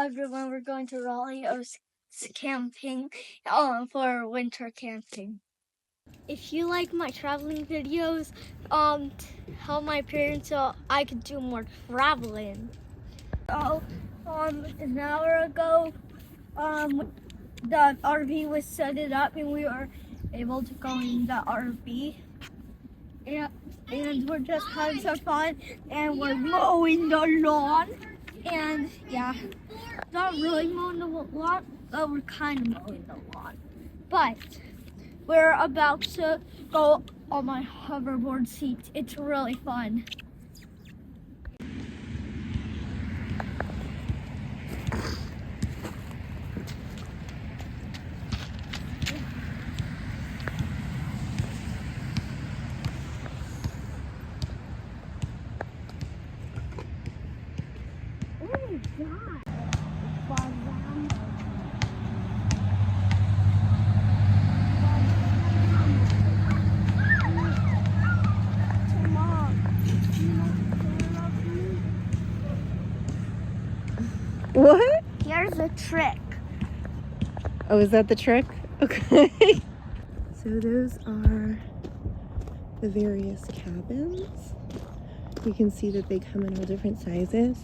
everyone, we're going to Raleigh Oaks Camping for winter camping. If you like my traveling videos, tell my parents so I could do more traveling. So, an hour ago, the RV was set it up and we were able to go in the RV. And we're just having some fun and we're mowing the lawn. And yeah, not really mowing the lawn, but we're kind of mowing the lawn. But we're about to go on my hoverboard seat. It's really fun. Oh my God. What? Here's a trick. Oh, is that the trick? Okay. So those are the various cabins. You can see that they come in all different sizes.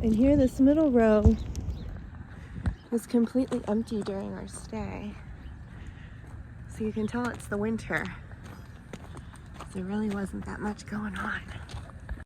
And here, this middle row was completely empty during our stay. So you can tell it's the winter. There really wasn't that much going on.